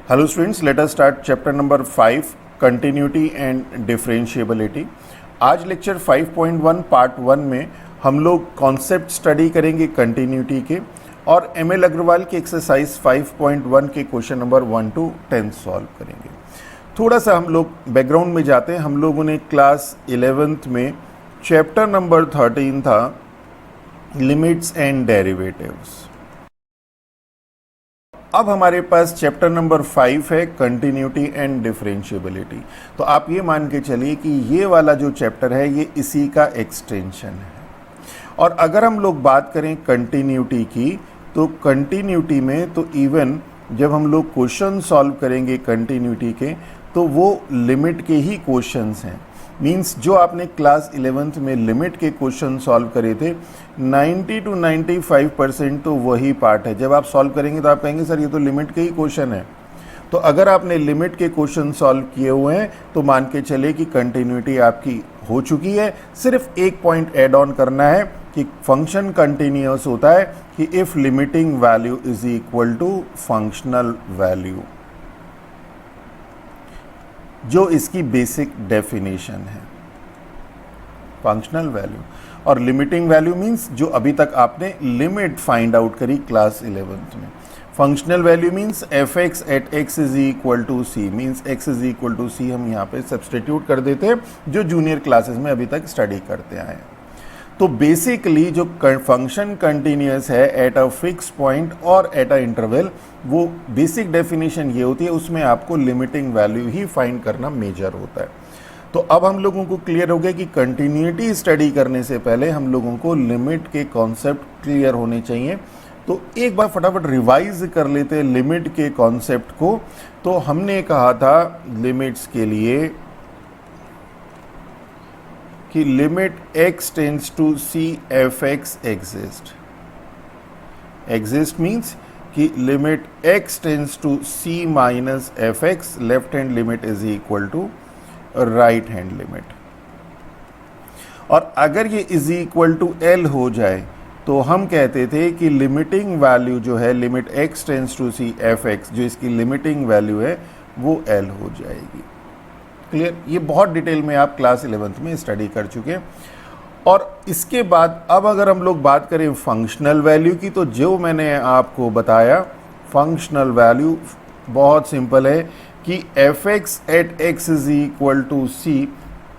Hello students, let us start chapter number 5 continuity and differentiability. आज lecture 5.1 part 1 में हम लोग कॉन्सेप्ट स्टडी करेंगे कंटिन्यूटी के और एम एल अग्रवाल के एक्सरसाइज 5.1 के क्वेश्चन नंबर 1 to 10 सॉल्व करेंगे। थोड़ा सा हम लोग बैकग्राउंड में जाते हैं। हम लोगों ने क्लास 11th में चैप्टर नंबर 13 था लिमिट्स एंड डेरिवेटिव्स। अब हमारे पास चैप्टर नंबर 5 है कंटिन्यूटी एंड डिफरेंशिएबिलिटी। तो आप ये मान के चलिए कि ये वाला जो चैप्टर है ये इसी का एक्सटेंशन है। और अगर हम लोग बात करें कंटिन्यूटी की, तो कंटिन्यूटी में तो इवन जब हम लोग क्वेश्चन सॉल्व करेंगे कंटिन्यूटी के, तो वो लिमिट के ही क्वेश्चंस हैं। मींस जो आपने क्लास 11th में लिमिट के क्वेश्चन सॉल्व करे थे 90 to 95% तो वही पार्ट है। जब आप सॉल्व करेंगे तो आप कहेंगे सर ये तो लिमिट के ही क्वेश्चन है। तो अगर आपने लिमिट के क्वेश्चन सॉल्व किए हुए हैं तो मान के चले कि कंटिन्यूटी आपकी हो चुकी है। सिर्फ एक पॉइंट ऐड ऑन करना है कि फंक्शन कंटिन्यूअस होता है कि if limiting value is equal to functional value, जो इसकी बेसिक डेफिनेशन है फंक्शनल वैल्यू। और लिमिटिंग वैल्यू मींस जो अभी तक आपने लिमिट फाइंड आउट करी क्लास 11th में। Functional value means F X at x is equal to C, means X is equal to C हम यहाँ पे सब्सटीट्यूट कर देते हैं, जो जूनियर क्लासेस में अभी तक स्टडी करते आए हैं। तो बेसिकली जो फंक्शन कंटिन्यूअस है एट अ फिक्स पॉइंट और एट अ इंटरवल, वो बेसिक डेफिनेशन ये होती है, उसमें आपको लिमिटिंग वैल्यू ही फाइंड करना मेजर होता है। तो अब हम लोगों को क्लियर हो गया कि कंटिन्यूटी स्टडी करने से पहले हम लोगों को लिमिट के कॉन्सेप्ट क्लियर होने चाहिए। तो एक बार फटाफट रिवाइज कर लेते हैं लिमिट के कॉन्सेप्ट को। तो हमने कहा था लिमिट्स के लिए कि limit x tends to C F X exist. Exist means कि limit x tends to c minus F x, left hand limit is equal to right hand limit. और अगर ये इज इक्वल टू l हो जाए तो हम कहते थे कि लिमिटिंग वैल्यू जो है limit x tends to C F x, जो इसकी लिमिटिंग वैल्यू है वो l हो जाएगी। क्लियर? ये बहुत डिटेल में आप क्लास 11th में स्टडी कर चुके हैं। और इसके बाद अब अगर हम लोग बात करें फंक्शनल वैल्यू की, तो जो मैंने आपको बताया फंक्शनल वैल्यू बहुत सिंपल है कि F X at x is equal to C,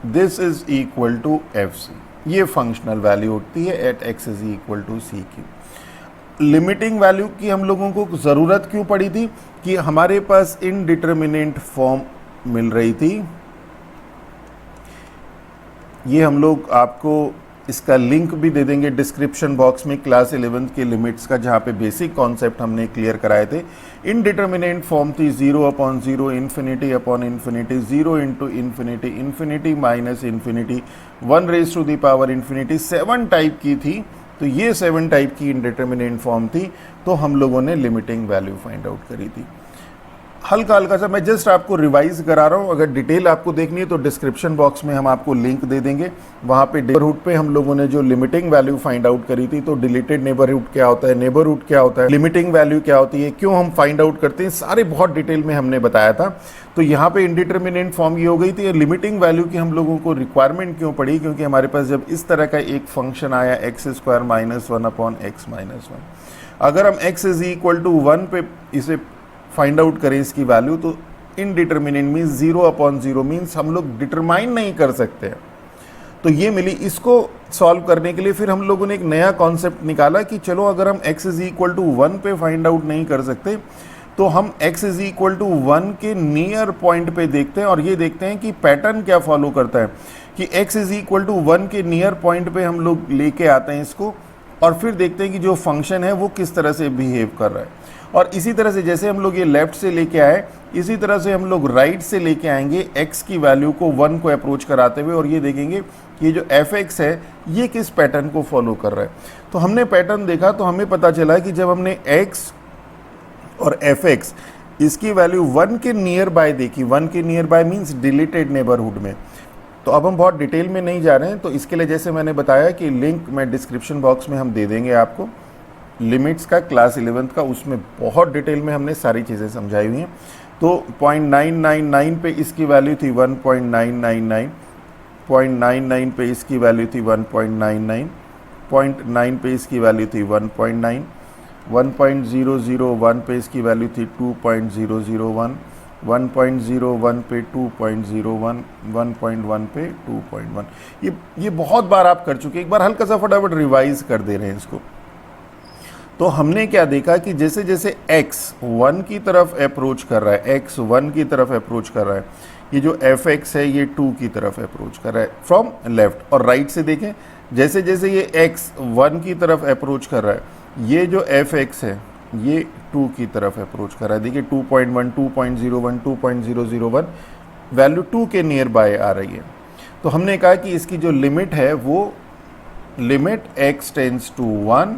this is equal to F C. ये फंक्शनल वैल्यू होती है at x is equal to C की। लिमिटिंग वैल्यू की हम लोगों को ज़रूरत क्यों पड़ी थी कि हमारे पास इनडिटरमिनेंट फॉर्म मिल रही थी। ये हम लोग आपको इसका लिंक भी दे देंगे डिस्क्रिप्शन बॉक्स में क्लास 11th के लिमिट्स का, जहाँ पे बेसिक कॉन्सेप्ट हमने क्लियर कराए थे। इनडिटरमिनेंट फॉर्म थी 0/0, infinity upon infinity, 0 into infinity, infinity minus infinity, 1 raise to the power infinity. 7 type की थी। तो ये 7 टाइप की इनडिटरमिनेंट फॉर्म थी। तो हम लोगों ने लिमिटिंग वैल्यू फाइंड आउट करी थी। हल्का हल्का सा मैं जस्ट आपको रिवाइज करा रहा हूँ। अगर डिटेल आपको देखनी है तो डिस्क्रिप्शन बॉक्स में हम आपको लिंक दे देंगे। वहाँ पे नेबरहुड पे हम लोगों ने जो लिमिटिंग वैल्यू फाइंड आउट करी थी, तो डिलीटेड नेबरहुड क्या होता है, नेबरहुड क्या होता है, लिमिटिंग वैल्यू क्या होती है, क्यों हम फाइंड आउट करते हैं, सारे बहुत डिटेल में हमने बताया था। तो यहाँ पे इंडिटरमिनेंट फॉर्म ये हो गई थी। लिमिटिंग वैल्यू की हम लोगों को रिक्वायरमेंट क्यों पड़ी, क्योंकि हमारे पास जब इस तरह का एक फंक्शन आया x square minus 1 upon x minus 1, अगर हम एक्स इज इक्वल टू 1 पे इसे फाइंड आउट करें इसकी वैल्यू, तो इनडिटरमिनेंट मीन्स 0/0 मीन्स हम लोग डिटरमाइन नहीं कर सकते हैं। तो ये मिली। इसको सॉल्व करने के लिए फिर हम लोगों ने एक नया कॉन्सेप्ट निकाला कि चलो अगर हम x इज इक्वल टू 1 पे फाइंड आउट नहीं कर सकते तो हम x इज इक्वल टू 1 के नियर पॉइंट पे देखते हैं और ये देखते हैं कि पैटर्न क्या फॉलो करता है कि x इज इक्वल टू 1 के नियर पॉइंट पे हम लोग लेके आते हैं इसको, और फिर देखते हैं कि जो फंक्शन है वो किस तरह से बिहेव कर रहा है। और इसी तरह से जैसे हम लोग ये लेफ्ट से लेके आए, इसी तरह से हम लोग राइट से लेके आएंगे x की वैल्यू को 1 को अप्रोच कराते हुए, और ये देखेंगे कि ये जो एफ एक्स है ये किस पैटर्न को फॉलो कर रहा है। तो हमने पैटर्न देखा तो हमें पता चला कि जब हमने x और एफ एक्स इसकी वैल्यू 1 के नियर बाय देखी, 1 के near by means deleted neighbourhood में। तो अब हम बहुत डिटेल में नहीं जा रहे हैं। तो इसके लिए जैसे मैंने बताया कि लिंक मैं डिस्क्रिप्शन बॉक्स में हम दे देंगे आपको। लिमिट्स का क्लास 11th का, उसमें बहुत डिटेल में हमने सारी चीज़ें समझाई हुई हैं। तो 0.999 पे इसकी वैल्यू थी 1.999, 0.99 पे इसकी वैल्यू थी 1.99, 0.9 पे इसकी वैल्यू थी 1.9, 1.001 पे इसकी वैल्यू थी 2.001, 1.01 पे 2.01, 1.1 पे 2.1। ये बहुत बार आप कर चुके हैं, एक बार हल्का सा फटाफट रिवाइज कर दे रहे हैं इसको। तो हमने क्या देखा कि जैसे जैसे x 1 की तरफ अप्रोच कर रहा है, x 1 की तरफ अप्रोच कर रहा है, ये जो fx है ये 2 की तरफ अप्रोच कर रहा है फ्रॉम लेफ्ट। और राइट से देखें, जैसे जैसे ये x 1 की तरफ अप्रोच कर रहा है, ये जो fx है ये 2 की तरफ अप्रोच कर रहा है। देखिए 2.1, 2.01, 2.001 वैल्यू 2 के नियर बाय आ रही है। तो हमने कहा कि इसकी जो लिमिट है वो limit x tends to 1,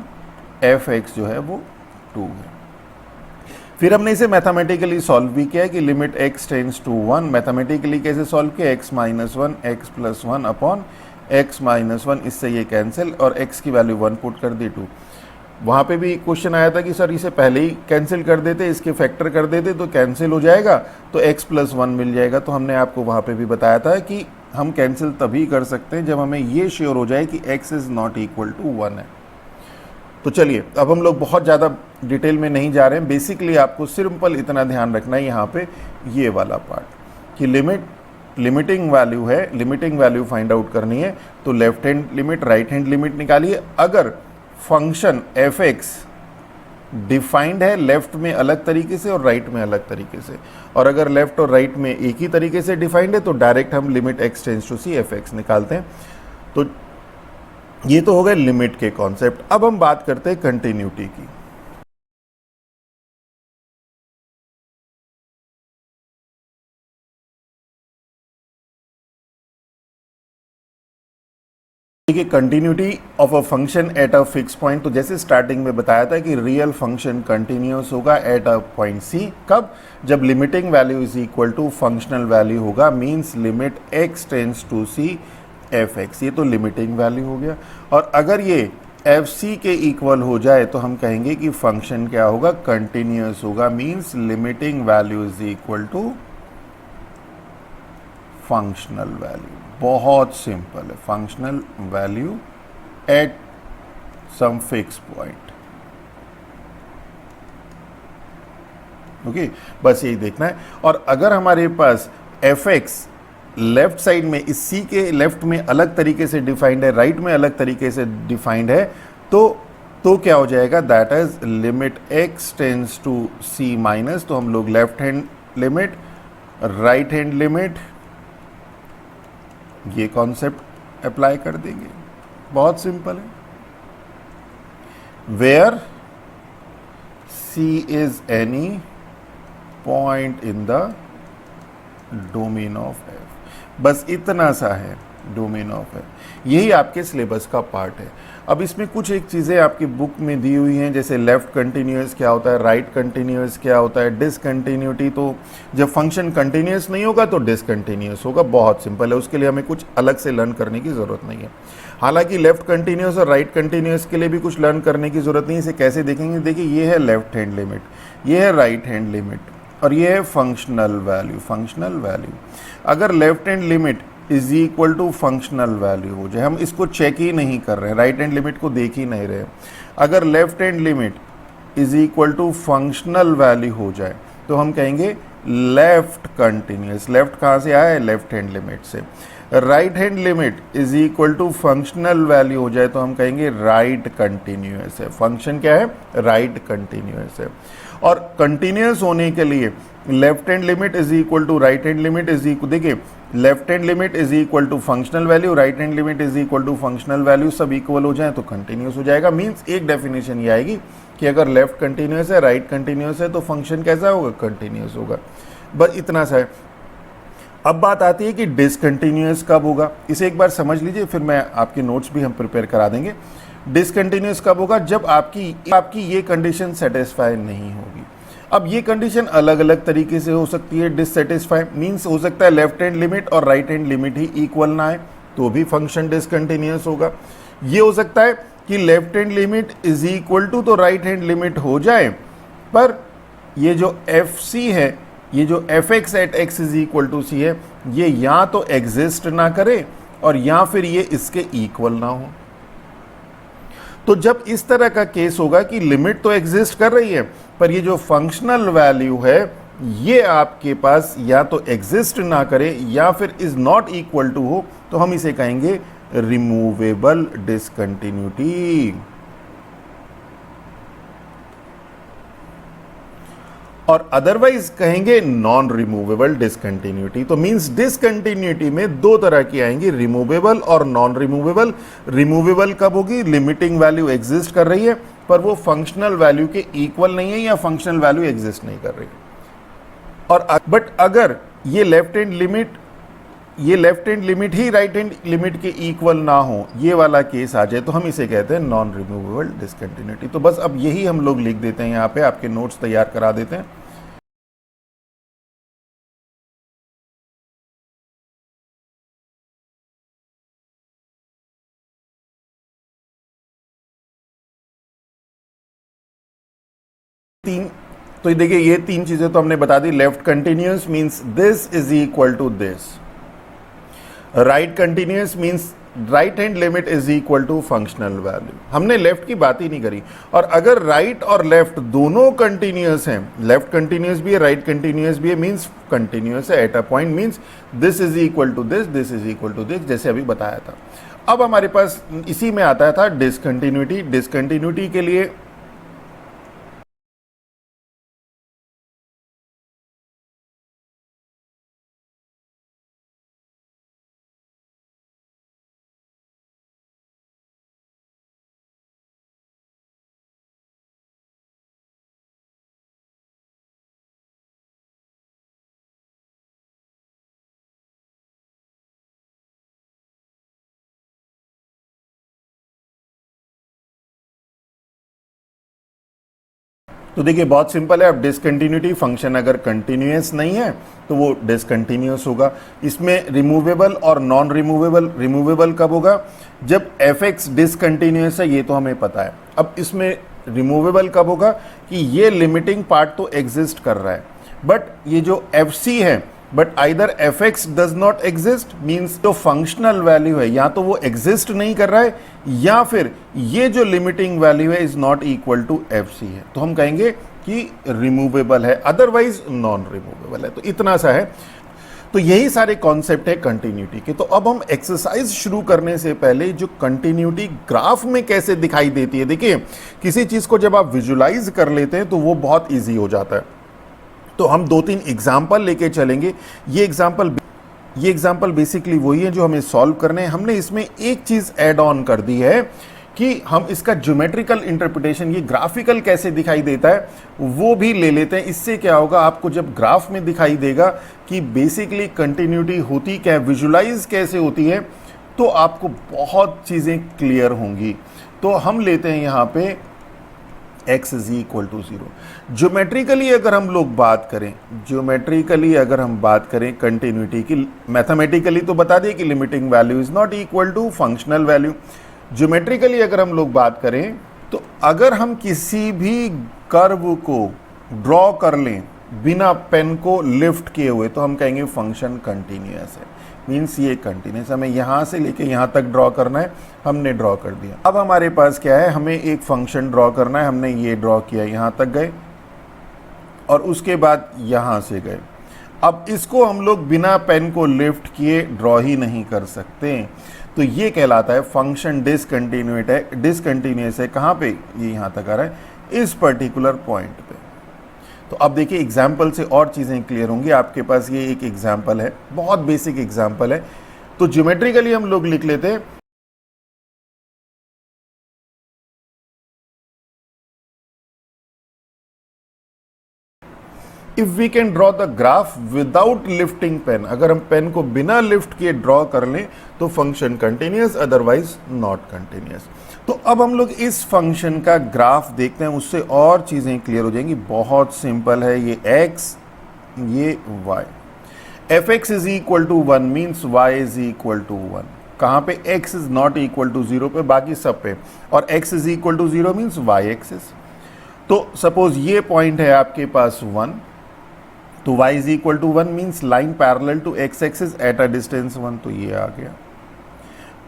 fx जो है वो 2 है। फिर हमने इसे मैथमेटिकली सॉल्व भी किया कि limit x tends to 1, mathematically कैसे सॉल्व किया, x minus 1 x plus 1 upon x minus 1, इससे ये कैंसिल और x की वैल्यू 1 पुट कर दी 2। वहाँ पे भी क्वेश्चन आया था कि सर इसे पहले ही कैंसिल कर देते, इसके फैक्टर कर देते तो कैंसिल हो जाएगा, तो x प्लस 1 मिल जाएगा। तो हमने आपको वहाँ पे भी बताया था कि हम कैंसिल तभी कर सकते हैं जब हमें ये श्योर हो जाए कि x is not equal to 1 है। तो चलिए अब हम लोग बहुत ज़्यादा डिटेल में नहीं जा रहे हैं, बेसिकली आपको सिंपल इतना ध्यान रखना है यहाँ पे ये वाला पार्ट कि लिमिटिंग वैल्यू है, लिमिटिंग वैल्यू फाइंड आउट करनी है। तो left hand limit right hand limit निकालिए। अगर फंक्शन fx डिफाइंड है लेफ्ट में अलग तरीके से और राइट में अलग तरीके से, और अगर लेफ्ट और राइट में एक ही तरीके से डिफाइंड है तो डायरेक्ट हम limit x tends to c fx निकालते हैं। तो ये तो हो गए लिमिट के कॉन्सेप्ट। अब हम बात करते हैं कंटिन्यूटी की। देखिए continuity of a function at a fix point, तो जैसे स्टार्टिंग में बताया था कि रियल फंक्शन कंटिन्यूअस होगा एट अ पॉइंट सी, कब, जब limiting value is equal to functional value होगा, means limit x tends to c fx, ये तो लिमिटिंग वैल्यू हो गया। और अगर ये fc के इक्वल हो जाए तो हम कहेंगे कि फंक्शन क्या होगा, कंटिन्यूअस होगा, means limiting value is equal to functional value. बहुत सिंपल है, functional value at some fix point. Okay, बस यही देखना है। और अगर हमारे पास fx लेफ्ट साइड में इस c के लेफ्ट में अलग तरीके से डिफाइंड है, राइट में अलग तरीके से डिफाइंड है, तो क्या हो जाएगा, that is limit x tends to c minus, तो हम लोग left hand limit right hand limit ये कॉन्सेप्ट अप्लाई कर देंगे। बहुत सिंपल है। Where c is any point in the domain of f, बस इतना सा है डोमेन ऑफ f। यही आपके सिलेबस का पार्ट है। अब इसमें कुछ एक चीज़ें आपकी बुक में दी हुई हैं, जैसे लेफ्ट कंटिन्यूअस क्या होता है, राइट कंटिन्यूअस क्या होता है, डिसकंटिन्यूटी। तो जब फंक्शन कंटिन्यूअस नहीं होगा तो डिसकंटिन्यूअस होगा। बहुत सिंपल है, उसके लिए हमें कुछ अलग से लर्न करने की ज़रूरत नहीं है। हालांकि लेफ्ट कंटिन्यूअस और राइट कंटिन्यूअस के लिए भी कुछ लर्न करने की ज़रूरत नहीं है। इसे कैसे देखेंगे, देखिए ये है लेफ्ट हैंड लिमिट, ये है राइट हैंड लिमिट, और ये है फंक्शनल वैल्यू। फंक्शनल वैल्यू अगर left hand limit is equal to functional value हो जाए, हम इसको चेक ही नहीं कर रहे हैं, राइट हैंड लिमिट को देख ही नहीं रहे, अगर left hand limit is equal to functional value हो जाए तो हम कहेंगे लेफ्ट कंटिन्यूअस। लेफ्ट कहाँ से आया है, लेफ्ट हैंड लिमिट से। Right hand limit is equal to functional value हो जाए तो हम कहेंगे राइट कंटिन्यूअस है। फंक्शन क्या है, राइट कंटिन्यूअस है। और कंटिन्यूअस होने के लिए left hand limit is equal to right hand limit is equal, देखिए left hand limit is equal to functional value, right hand limit is equal to functional value, सब equal हो जाए तो कंटिन्यूअस हो जाएगा। मींस एक डेफिनेशन ये आएगी कि अगर लेफ्ट कंटिन्यूअस है, राइट कंटिन्यूअस है, तो फंक्शन कैसा होगा, कंटिन्यूअस होगा। बस इतना सा है। अब बात आती है कि डिसकंटिन्यूअस कब होगा, इसे एक बार समझ लीजिए, फिर मैं आपके नोट्स भी हम प्रिपेयर करा देंगे। डिसकंटिन्यूअस कब होगा, जब आपकी ये कंडीशन सेटिस्फाई नहीं होगी। अब ये कंडीशन अलग अलग तरीके से हो सकती है। डिससेटिस्फाई मींस हो सकता है लेफ्ट हैंड लिमिट और राइट हैंड लिमिट ही इक्वल ना आए तो भी फंक्शन डिसकंटिन्यूअस होगा। ये हो सकता है कि left hand limit is equal to तो राइट हैंड लिमिट हो जाए, पर ये जो एफ सी है ये जो F X at x is equal to C है, ये या तो एग्जिस्ट ना करे और या फिर ये इसके इक्वल ना हो। तो जब इस तरह का केस होगा कि लिमिट तो एग्जिस्ट कर रही है पर ये जो फंक्शनल वैल्यू है ये आपके पास या तो एग्जिस्ट ना करे या फिर इज नॉट इक्वल टू हो, तो हम इसे कहेंगे रिमूवेबल डिसकंटिन्यूटी। और अदरवाइज कहेंगे नॉन रिमूवेबल डिसकंटिन्यूटी। तो मींस डिसकंटिन्यूटी में दो तरह की आएंगी, रिमूवेबल और नॉन रिमूवेबल। रिमूवेबल कब होगी? लिमिटिंग वैल्यू एग्जिस्ट कर रही है पर वो फंक्शनल वैल्यू के इक्वल नहीं है या फंक्शनल वैल्यू एग्जिस्ट नहीं कर रही है। और बट अगर ये लेफ्ट हैंड लिमिट ही राइट हैंड लिमिट के इक्वल ना हो, ये वाला केस आ जाए, तो हम इसे कहते हैं नॉन रिमूवेबल डिसकंटिन्यूटी। तो बस अब यही हम लोग लिख देते हैं, यहाँ पे आपके नोट्स तैयार करा देते हैं। तो देखिए ये तीन चीजें तो हमने बता दी। Left continuous means this is equal to this, right continuous means right hand limit is equal to functional value. हमने लेफ्ट की बात ही नहीं करी। और अगर राइट और लेफ्ट दोनों कंटिन्यूअस हैं, लेफ्ट कंटिन्यूअस भी है राइट कंटिन्यूअस भी है, मींस कंटिन्यूअस है at a point, means this is equal to this, this is equal to this, जैसे अभी बताया था। अब हमारे पास इसी में आता था डिसकंटिन्यूटी। डिसकंटिन्यूटी के लिए तो देखिए बहुत सिंपल है। अब डिसकंटिन्यूटी फंक्शन अगर कंटिन्यूअस नहीं है तो वो डिसकंटिन्यूअस होगा। इसमें रिमूवेबल और नॉन रिमूवेबल, रिमूवेबल कब होगा? जब एफ एक्स डिसकंटिन्यूअस है, ये तो हमें पता है। अब इसमें रिमूवेबल कब होगा? कि ये लिमिटिंग पार्ट तो एग्जिस्ट कर रहा है बट ये जो एफ सी है, but either F x does not exist, means जो फंक्शनल वैल्यू है या तो वो एग्जिस्ट नहीं कर रहा है या फिर ये जो लिमिटिंग वैल्यू है is not equal to F c है, तो हम कहेंगे कि रिमूवेबल है, अदरवाइज नॉन रिमूवेबल है। तो इतना सा है। तो यही सारे कॉन्सेप्ट है कंटिन्यूटी के। तो अब हम एक्सरसाइज शुरू करने से पहले जो कंटिन्यूटी ग्राफ में कैसे दिखाई देती है, देखिए किसी चीज को जब आप विजुलाइज कर लेते हैं तो वो बहुत ईजी हो जाता है। तो हम दो तीन एग्जाम्पल लेके चलेंगे। ये एग्जाम्पल बेसिकली वही है जो हमें सॉल्व करने हैं। हमने इसमें एक चीज ऐड ऑन कर दी है कि हम इसका ज्योमेट्रिकल इंटरप्रिटेशन, ये ग्राफिकल कैसे दिखाई देता है वो भी ले लेते हैं। इससे क्या होगा, आपको जब ग्राफ में दिखाई देगा कि बेसिकली कंटिन्यूटी होती क्या है, विजुलाइज कैसे होती है, तो आपको बहुत चीजें क्लियर होंगी। तो हम लेते हैं यहाँ पे x is equal to 0। Geometrically अगर हम लोग बात करें कंटिन्यूटी की, मैथमेटिकली तो बता दिए कि limiting value is not equal to functional value. Geometrically अगर हम लोग बात करें तो अगर हम किसी भी कर्व को ड्रॉ कर लें बिना पेन को लिफ्ट किए हुए तो हम कहेंगे फंक्शन कंटिन्यूअस है, मीन्स ये कंटिन्यूअस। हमें यहाँ से लेके यहाँ तक ड्रॉ करना है, हमने ड्रॉ कर दिया। अब हमारे पास क्या है, हमें एक फंक्शन ड्रॉ करना है, हमने ये ड्रॉ किया, यहाँ तक गए और उसके बाद यहाँ से गए। अब इसको हम लोग बिना पेन को लिफ्ट किए ड्रॉ ही नहीं कर सकते, तो ये कहलाता है फंक्शन डिसकंटिन्यूअस है। कहाँ पे? ये यहाँ तक आ रहा है, इस पर्टिकुलर पॉइंट पे। तो अब देखिए एग्जाम्पल से और चीज़ें क्लियर होंगी। आपके पास ये एक एग्जाम्पल है, बहुत बेसिक एग्जाम्पल है। तो ज्योमेट्रिकली हम लोग लिख लेते हैं if we can draw the graph without lifting pen, अगर हम पेन को बिना लिफ्ट किए ड्रॉ कर लें तो function continuous, otherwise not continuous. तो अब हम लोग इस फंक्शन का ग्राफ देखते हैं, उससे और चीजें क्लियर हो जाएंगी। बहुत सिंपल है, ये x, ये y। F x is equal to 1 means y is equal to 1। कहाँ पे? x is not equal to 0 पे, बाकी सब पे। और x is equal to 0 means y axis. तो सपोज ये पॉइंट है आपके पास 1, तो y is equal to 1 means line parallel to x axis at a distance 1, तो ये आ गया।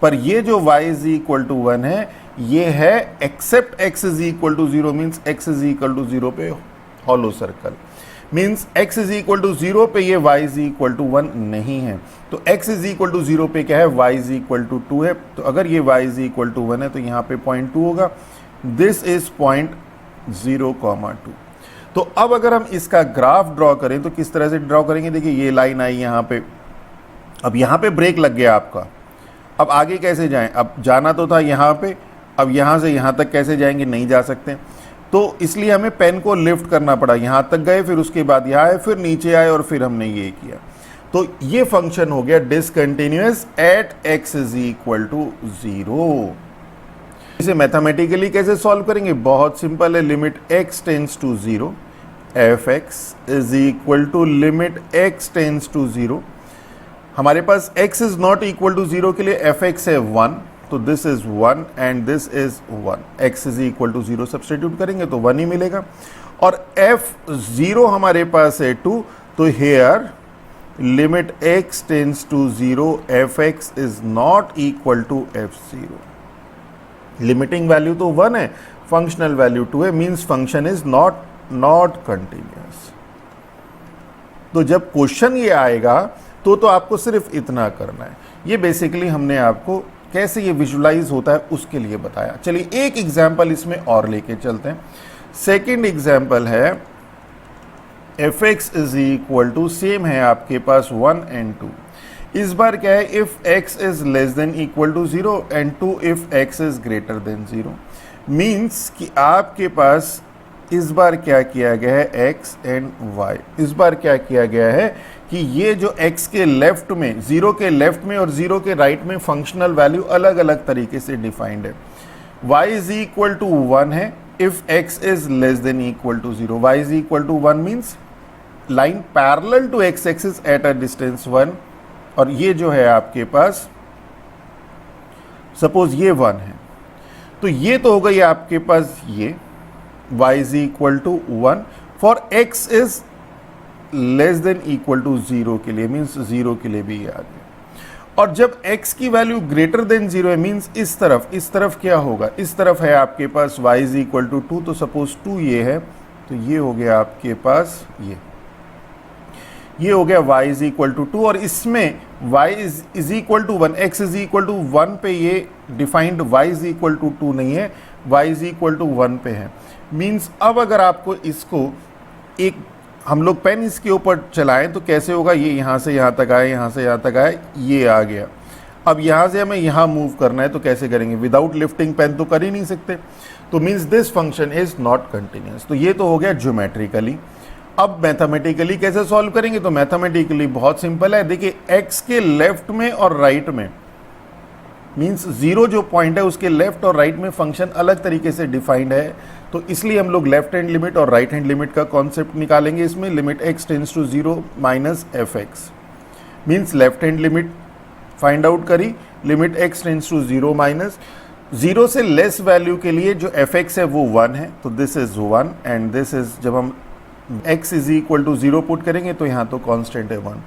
पर ये जो y इज इक्वल टू 1 है, ये है except x is equal to 0, means x is equal to 0 पे hollow circle, means x is equal to 0 पे ये y इज इक्वल टू 1 नहीं है। तो x इज इक्वल टू 0 पे क्या है, y इज इक्वल टू 2 है। तो अगर ये y इज इक्वल टू 1 है तो यहाँ पे पॉइंट 2 होगा, दिस इज पॉइंट 0,2। तो अब अगर हम इसका ग्राफ ड्रॉ करें तो किस तरह से ड्रॉ करेंगे, देखिए ये लाइन आई यहाँ पे, अब यहाँ पे ब्रेक लग गया आपका, अब आगे कैसे जाएं, अब जाना तो था यहाँ पे, अब यहाँ से यहाँ तक कैसे जाएंगे, नहीं जा सकते, तो इसलिए हमें पेन को लिफ्ट करना पड़ा, यहाँ तक गए, फिर उसके बाद यहाँ आए, फिर नीचे आए और फिर हमने ये किया। तो ये फंक्शन हो गया discontinuous at x is equal to 0। इसे मैथमेटिकली कैसे सॉल्व करेंगे, बहुत सिंपल है, limit x tends to 0 f(x) is equal to limit x tends to 0। हमारे पास x is not equal to 0 के लिए f(x) है 1, तो this is 1 and this is 1, x is equal to 0 substitute करेंगे तो 1 ही मिलेगा। और f(0) हमारे पास है 2, तो here limit x tends to 0 f(x) is not equal to f(0). Limiting value तो 1 है, फंक्शनल वैल्यू 2 है, means function is not continuous. तो जब क्वेश्चन ये आएगा तो आपको सिर्फ इतना करना है। ये बेसिकली हमने आपको कैसे ये विजुलाइज होता है उसके लिए बताया। चलिए एक एग्जाम्पल इसमें और लेके चलते हैं। सेकेंड एग्जाम्पल है f(x) is equal to, same है आपके पास 1 एंड 2। इस बार क्या है, if x is less than equal to 0 and 2 if x is greater than 0, means कि आपके पास इस बार क्या किया गया है, x एंड y, इस बार क्या किया गया है कि ये जो x के लेफ्ट में, 0 के लेफ्ट में और 0 के राइट में फंक्शनल वैल्यू अलग अलग तरीके से डिफाइंड है। y इज इक्वल टू 1 है if x is less than equal to 0, y is equal to 1 means line parallel to x axis at a distance 1, और ये जो है आपके पास सपोज ये 1 है, तो ये तो हो गई आपके पास ये y is equal to 1 for x is less than equal to 0 के लिए, मीन्स 0 के लिए भी ये आ गया। और जब x की वैल्यू ग्रेटर देन 0 है, मीन्स इस तरफ क्या होगा, इस तरफ है आपके पास y इज इक्वल टू 2, तो सपोज 2 ये है, तो ये हो गया आपके पास ये हो गया y इज इक्वल टू 2, और इसमें y is equal to 1, x is equal to 1 पे ये defined y is equal to 2 नहीं है, y इज इक्वल टू 1 पे है। मीन्स अब अगर आपको इसको एक हम लोग पेन इसके ऊपर चलाएं तो कैसे होगा, ये यहाँ से यहाँ तक आए, यहाँ से यहाँ तक आए, ये आ गया। अब यहाँ से हमें यहाँ मूव करना है तो कैसे करेंगे, विदाउट लिफ्टिंग पेन तो कर ही नहीं सकते, तो means this function is not continuous. तो ये तो हो गया ज्योमेट्रिकली। अब मैथमेटिकली कैसे सॉल्व करेंगे, तो मैथमेटिकली बहुत सिंपल है। देखिए x के लेफ्ट में और राइट में, मीन्स 0 जो पॉइंट है उसके लेफ्ट और राइट में फंक्शन अलग तरीके से डिफाइंड है, तो इसलिए हम लोग लेफ्ट हैंड लिमिट और राइट हैंड लिमिट का कॉन्सेप्ट निकालेंगे इसमें। Limit x tends to 0 minus f(x), means left hand limit find out करी, limit x tends to 0 minus 0 से लेस वैल्यू के लिए जो f(x) है वो 1 है, तो this is 1 and this is, जब हम x is equal to 0 put करेंगे तो यहाँ तो कांस्टेंट है 1।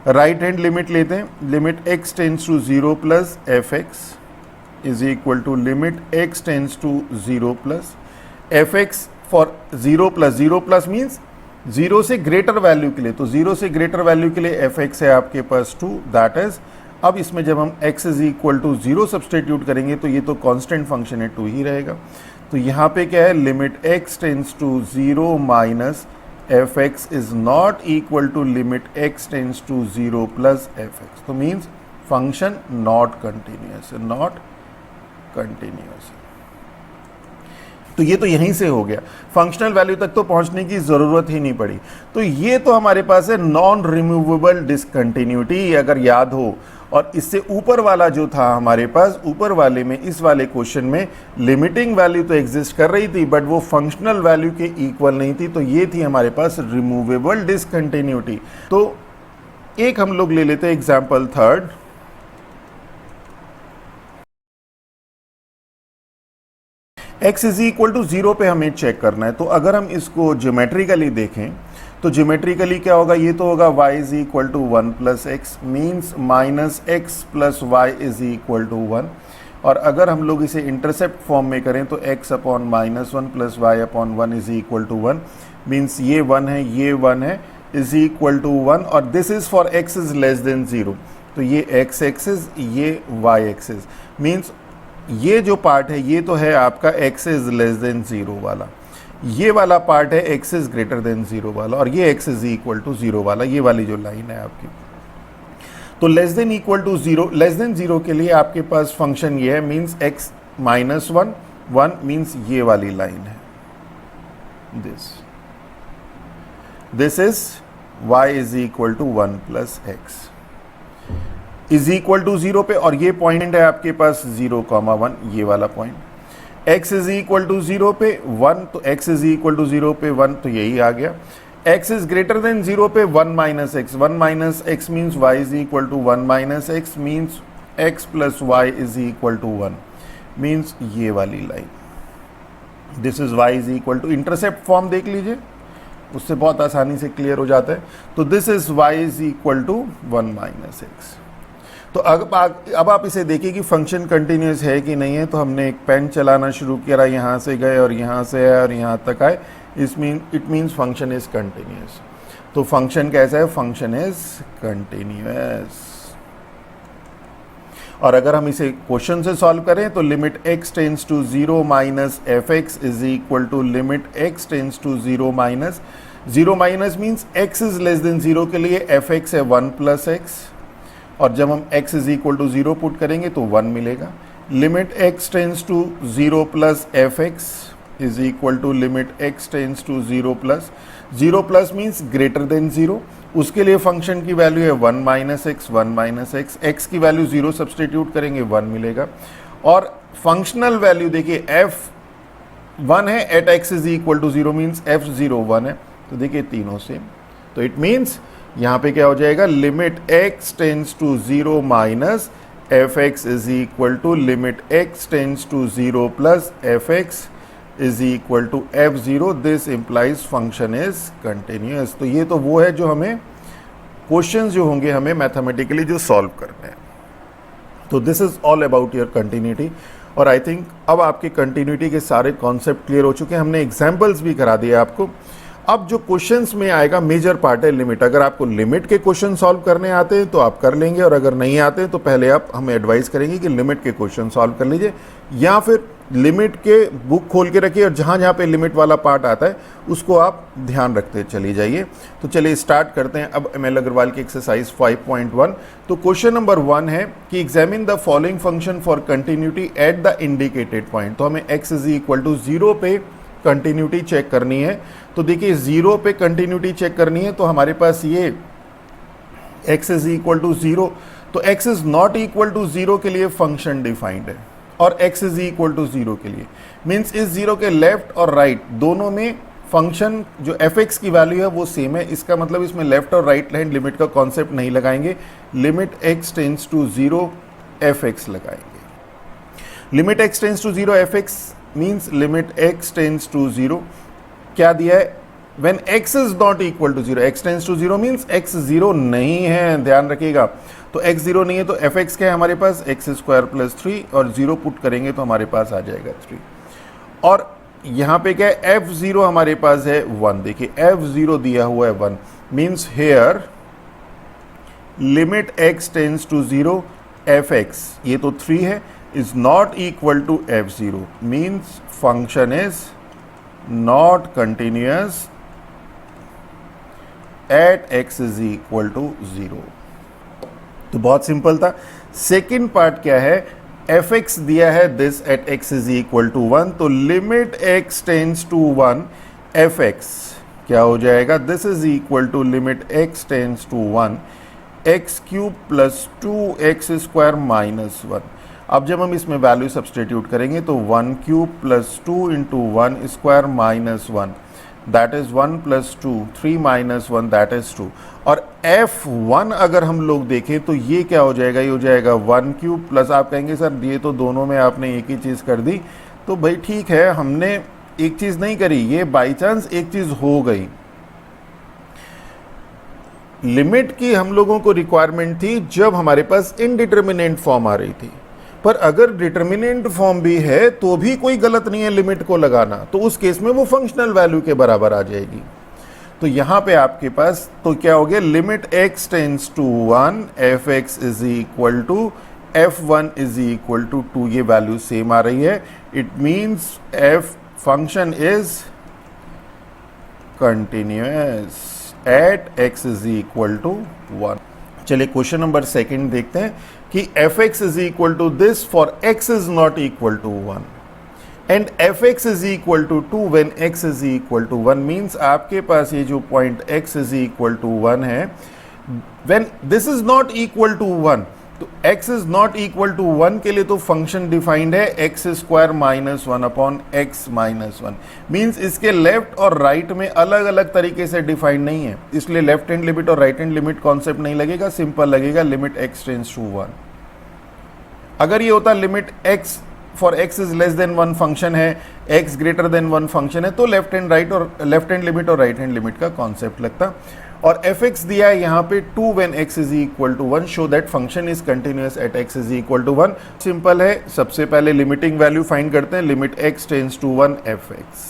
राइट हैंड लिमिट लेते हैं, limit x tends to 0 plus f(x) is equal to limit x tends to 0 plus f(x) for 0 plus means 0 से ग्रेटर वैल्यू के लिए, तो 0 से ग्रेटर वैल्यू के लिए f(x) है आपके पास 2, दैट इज, अब इसमें जब हम x is equal to 0 substitute करेंगे तो ये तो कांस्टेंट फंक्शन है 2 ही रहेगा। तो यहाँ पे क्या है, limit x tends to 0 minus f(x) is not equal to limit x tends to 0 plus f(x), तो मीन्स फंक्शन नॉट कंटिन्यूअस। तो ये तो यहीं से हो गया, फंक्शनल वैल्यू तक तो पहुंचने की जरूरत ही नहीं पड़ी। तो ये तो हमारे पास है नॉन रिमूवेबल डिसकंटिन्यूटी, अगर याद हो। और इससे ऊपर वाला जो था हमारे पास, ऊपर वाले में, इस वाले क्वेश्चन में लिमिटिंग वैल्यू तो एग्जिस्ट कर रही थी बट वो फंक्शनल वैल्यू के इक्वल नहीं थी, तो ये थी हमारे पास रिमूवेबल डिसकंटिन्यूटी। तो एक हम लोग ले लेते हैं example third. x is equal to 0 पे हमें चेक करना है, तो अगर हम इसको ज्योमेट्रिकली देखें तो ज्योमेट्रिकली क्या होगा, ये तो होगा y is equal to 1 plus x, means minus x plus y is equal to 1। और अगर हम लोग इसे इंटरसेप्ट फॉर्म में करें तो x upon minus 1 plus y upon 1 is equal to 1, means ये 1 है, ये 1 है, इज इक्वल टू 1। और this is for x is less than 0, तो ये x एक्सिस, ये y एक्सिस, मीन्स ये जो पार्ट है ये तो है आपका x इज लेस देन 0 वाला, ये वाला पार्ट है x इज ग्रेटर देन 0 वाला, और ये x इज इक्वल टू 0 वाला, ये वाली जो लाइन है आपकी। तो less than equal to 0, less than 0 के लिए आपके पास फंक्शन ये है, मीन्स x माइनस 1 1, मीन्स ये वाली लाइन है, this is y is equal to 1 plus x is equal to 0 पे, और ये पॉइंट है आपके पास 0,1, ये वाला point. x is equal to 0 पे 1, तो x इज इक्वल टू 0 पे 1, तो यही आ गया। x इज ग्रेटर देन 0 पे 1 minus x, 1 minus x means y is equal to 1 minus x, means x plus y is equal to 1, means ये वाली line, this is y is equal to, intercept form देख लीजिए, उससे बहुत आसानी से clear हो जाता है। तो this is y is equal to 1 minus x. तो अब आप इसे देखिए कि फंक्शन कंटिन्यूस है कि नहीं है। तो हमने एक पेन चलाना शुरू किया, यहाँ से गए और यहाँ से आए और यहाँ तक आए, it means function is continuous. तो फंक्शन कैसा है, फंक्शन इज कंटिन्यूस। और अगर हम इसे क्वेश्चन से सॉल्व करें तो limit x tends to 0 minus F x is equal to limit x tends to 0 minus, 0 minus means x is less than 0 के लिए एफ एक्स है 1 प्लस एक्स, और जब हम x is equal to 0 put करेंगे तो 1 मिलेगा। Limit x tends to 0 plus f x is equal to limit x tends to 0 plus means greater than 0, उसके लिए फंक्शन की वैल्यू है 1 minus x, 1 minus x, x की वैल्यू 0 सब्सटीट्यूट करेंगे 1 मिलेगा। और फंक्शनल वैल्यू देखिए f 1 है at x is equal to 0, means f0 1 है, तो देखिए तीनों सेम। तो इट मीन्स यहाँ पे क्या हो जाएगा, limit x tends to 0 minus F x is equal to limit x tends to 0 plus f x is equal to f0, this implies function is continuous. तो ये तो वो है जो हमें क्वेश्चंस जो होंगे हमें मैथमेटिकली जो सॉल्व करने हैं। तो this is all about your continuity. और आई थिंक अब आपके कंटिन्यूटी के सारे कॉन्सेप्ट क्लियर हो चुके हैं, हमने एग्जाम्पल्स भी करा दिए आपको। अब जो क्वेश्चंस में आएगा मेजर पार्ट है लिमिट। अगर आपको लिमिट के क्वेश्चन सॉल्व करने आते हैं तो आप कर लेंगे, और अगर नहीं आते हैं तो पहले आप हमें एडवाइस करेंगे कि लिमिट के क्वेश्चन सॉल्व कर लीजिए, या फिर लिमिट के बुक खोल के रखिए और जहाँ जहाँ पे लिमिट वाला पार्ट आता है उसको आप ध्यान रखते चली जाइए। तो चलिए स्टार्ट करते हैं अब ML अग्रवाल की एक्सरसाइज 5.1। तो क्वेश्चन नंबर 1 है कि examine the following function for continuity at the indicated point. तो हमें x इज इक्वल टू 0 पे कंटिन्यूटी चेक करनी है। तो देखिए 0 पे कंटिन्यूटी चेक करनी है, तो हमारे पास ये x इज इक्वल टू 0, तो x is not equal to 0 के लिए फंक्शन डिफाइंड है, और x इज इक्वल टू 0 के लिए मीन्स इस 0 के लेफ्ट और राइट दोनों में फंक्शन जो f(x) की वैल्यू है वो सेम है। इसका मतलब इसमें लेफ्ट और राइट हैंड लिमिट का कॉन्सेप्ट नहीं लगाएंगे, limit x tends to 0 f(x) लगाएंगे। Limit x tends to 0 f(x) means limit x tends to 0 क्या दिया है, when x is not equal to 0, x tends to 0 means x 0 नहीं है, ध्यान रखिएगा। तो x 0 नहीं है तो f(x) क्या है हमारे पास, x स्क्वायर प्लस 3, और 0 पुट करेंगे तो हमारे पास आ जाएगा 3। और यहाँ पे क्या है, f0 हमारे पास है 1, देखिए f0 दिया हुआ है 1, means here limit x tends to 0 f(x) ये तो 3 है, is not equal to f0, means function is not continuous at x is equal to 0। तो बहुत सिंपल था। सेकेंड पार्ट क्या है, f(x) दिया है this at x is equal to 1, तो limit x tends to 1 f(x) क्या हो जाएगा, this is equal to limit x tends to 1 x cube plus 2x square minus 1। अब जब हम इसमें वैल्यू सब्सटीट्यूट करेंगे तो 1 cube plus 2 into 1 square minus 1, that is 1 plus 2, 3 minus 1 that is 2। और f1 अगर हम लोग देखें तो ये क्या हो जाएगा, ये हो जाएगा 1 क्यूब प्लस, आप कहेंगे सर ये तो दोनों में आपने एक ही चीज़ कर दी। तो भाई ठीक है, हमने एक चीज़ नहीं करी, ये बाई चांस एक चीज़ हो गई। लिमिट की हम लोगों को रिक्वायरमेंट थी जब हमारे पास इनडिटर्मिनेंट फॉर्म आ रही थी, पर अगर डिटर्मिनेंट फॉर्म भी है तो भी कोई गलत नहीं है लिमिट को लगाना, तो उस केस में वो फंक्शनल वैल्यू के बराबर आ जाएगी। तो यहां पे आपके पास तो क्या हो गया, limit x tends to 1 f x is equal to f1 is equal to 2, ये वैल्यू सेम आ रही है। It means f function is continuous at x is equal to 1। चलिए क्वेश्चन नंबर सेकंड देखते हैं कि F x is equal to this for x is not equal to 1 and f x is equal to 2 when x is equal to 1। Means आपके पास ये जो point x is equal to 1 है, when this is not equal to 1, तो x is not equal to 1 के लिए तो function defined है x square minus 1 upon x minus 1। Means इसके लेफ्ट और राइट में अलग अलग तरीके से डिफाइंड नहीं है, इसलिए लेफ्ट हैंड लिमिट और राइट हैंड लिमिट कॉन्सेप्ट नहीं लगेगा, सिंपल लगेगा लिमिट x टेंड्स टू 1। अगर ये होता limit x for x is less than 1 function है, x ग्रेटर देन 1 फंक्शन है, तो लेफ्ट हैंड लिमिट और राइट हैंड लिमिट का कॉन्सेप्ट लगता। और एफ एक्स दिया है यहाँ पे 2 when x is equal to 1, show that function is continuous at x is equal to 1। Simple है, सबसे पहले लिमिटिंग वैल्यू फाइंड करते हैं, limit x tends to 1 f x,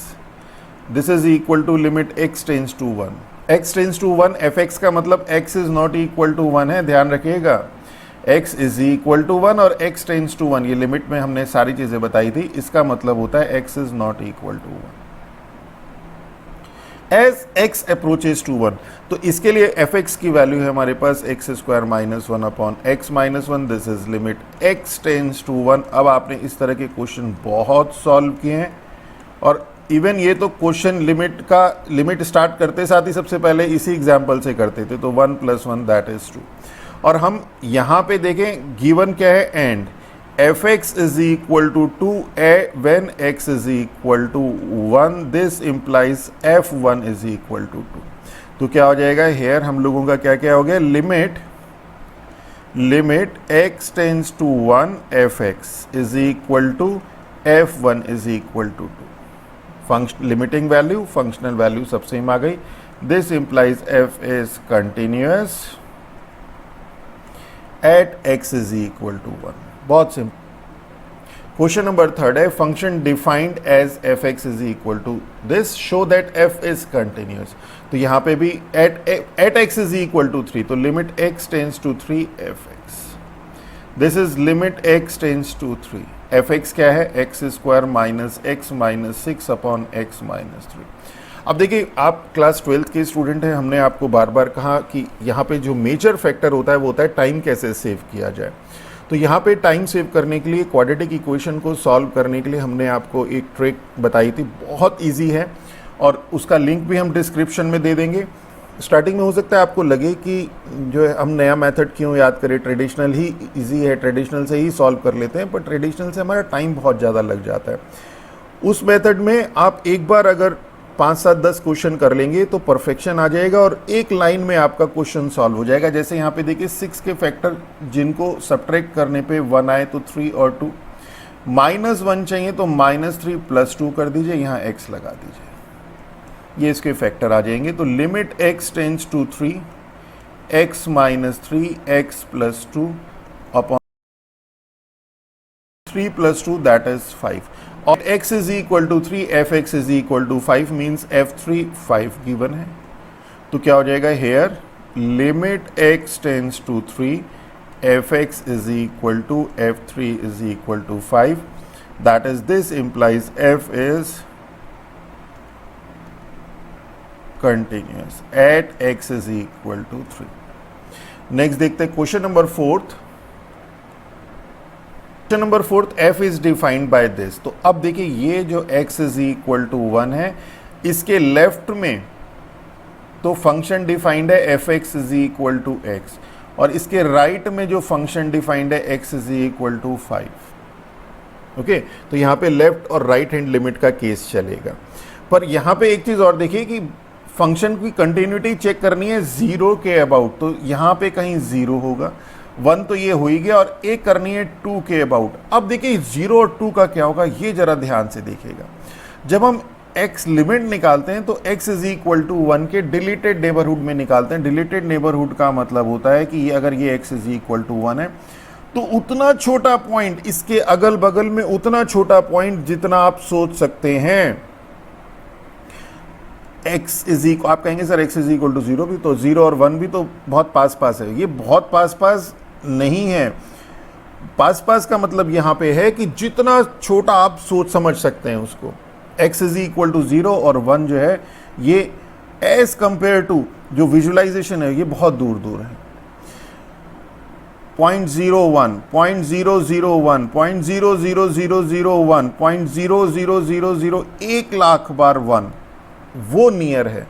this is equal to limit x tends to 1, x tends to 1 f x का मतलब x is not equal to 1 है, ध्यान रखिएगा, x इज इक्वल टू 1 और x tends to 1, ये limit में हमने सारी चीजें बताई थी, इसका मतलब होता है x is not equal to 1 as x approaches to 1। तो इसके लिए fx की वैल्यू है हमारे पास x square minus 1 upon x minus 1, this is limit x tends to 1। अब आपने इस तरह के क्वेश्चन बहुत सॉल्व किए हैं, और इवन ये तो क्वेश्चन लिमिट स्टार्ट करते साथ ही सबसे पहले इसी एग्जाम्पल से करते थे, तो 1 + 1 दैट इज 2। और हम यहाँ पे देखें गिवन क्या है, and f x is equal to 2 when x is equal to 1, this implies f1 is equal to 2। तो क्या हो जाएगा, हेयर हम लोगों का क्या क्या हो गया, limit x tends to 1 f x is equal to f1 is equal to 2। Limiting value functional value सब सेम आ गई, this implies f is continuous at x is equal to 1। बहुत सिंपल। क्वेश्चन नंबर थर्ड है, function defined as f x is equal to this, show that f is continuous. तो यहाँ पे भी at x is equal to 3, तो limit x tends to 3 f x, this is limit x tends to 3। F x क्या है, x square minus x minus 6 upon x minus 3। अब देखिए, आप क्लास 12th के स्टूडेंट हैं, हमने आपको बार बार कहा कि यहाँ पे जो मेजर फैक्टर होता है वो होता है टाइम कैसे सेव किया जाए। तो यहाँ पे टाइम सेव करने के लिए, क्वाड्रेटिक इक्वेशन को सॉल्व करने के लिए हमने आपको एक ट्रिक बताई थी, बहुत इजी है, और उसका लिंक भी हम डिस्क्रिप्शन में दे देंगे। स्टार्टिंग में हो सकता है आपको लगे कि जो है हम नया मेथड क्यों याद करें, ट्रेडिशनल ही इजी है, ट्रेडिशनल से ही सॉल्व कर लेते हैं, पर ट्रेडिशनल से हमारा टाइम बहुत ज़्यादा लग जाता है। उस मेथड में आप एक बार अगर 5, 7, 10 क्वेश्चन कर लेंगे तो परफेक्शन आ जाएगा और एक लाइन में आपका क्वेश्चन सॉल्व हो जाएगा। जैसे यहाँ पे देखिए 6 के फैक्टर जिनको सब्ट्रैक्ट करने पे 1 आए तो 3 और 2, -1 चाहिए तो -3 + 2 कर दीजिए, यहाँ x लगा दीजिए, ये इसके फैक्टर आ जाएंगे। तो limit x tends to 3 x minus 3 x + 2 upon 3 + 2 that is 5, और x is equal to 3 f x is equal to 5, means f3 5 given है। तो क्या हो जाएगा, here limit x tends to 3 f x is equal to f3 is equal to 5, that is this implies f is continuous at x is equal to 3। Next देखते हैं question number 4th। Question number 4th, f is defined by this. तो अब देखिए, ये जो x is equal to 1 है, इसके left में तो फंक्शन डिफाइंड है f x is equal to x, और इसके राइट में जो फंक्शन डिफाइंड है x is equal to 5। Okay, तो यहाँ पे लेफ्ट और राइट हैंड लिमिट का केस चलेगा। पर यहाँ पे एक चीज और देखिए कि फंक्शन की कंटिन्यूटी चेक करनी है 0 के अबाउट, तो यहाँ पे कहीं 0 होगा, 1 तो ये हो ही गया, और एक करनी है 2 के अबाउट। अब देखिए 0 और 2 का क्या होगा, ये जरा ध्यान से देखिएगा। जब हम x लिमिट निकालते हैं तो x इज इक्वल टू 1 के डिलीटेड नेबरहुड में निकालते हैं। डिलीटेड नेबरहुड का मतलब होता है कि अगर ये x इज इक्वल टू 1 है तो उतना छोटा पॉइंट, इसके अगल बगल में उतना छोटा पॉइंट जितना आप सोच सकते हैं। x इज इक्वल, आप कहेंगे sir x is equal to 0 भी तो 0 और 1 भी तो बहुत पास पास है। ये बहुत पास पास नहीं है। पास पास का मतलब यहां पे है कि जितना छोटा आप सोच समझ सकते हैं उसको। x इज इक्वल टू 0 और 1 जो है ये एज कंपेयर टू जो विजुअलाइजेशन है ये बहुत दूर दूर है। 0.01, 0.001, 0.00001, 0.00001, 1 लाख बार 1 वो नियर है।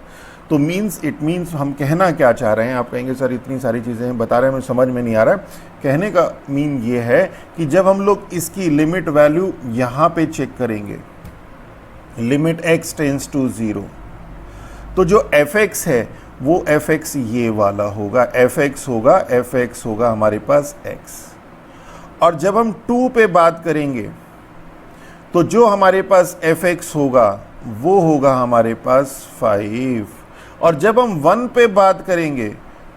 तो इट मीन्स हम कहना क्या चाह रहे हैं, आप कहेंगे सर इतनी सारी चीज़ें बता रहे हैं मुझे समझ में नहीं आ रहा है। कहने का मीन ये है कि जब हम लोग इसकी लिमिट वैल्यू यहाँ पे चेक करेंगे, लिमिट x टेंस टू 0, तो जो fx है वो fx ये वाला होगा, fx होगा हमारे पास x। और जब हम 2 पे बात करेंगे तो जो हमारे पास fx होगा वो होगा हमारे पास 5। और जब हम 1 पे बात करेंगे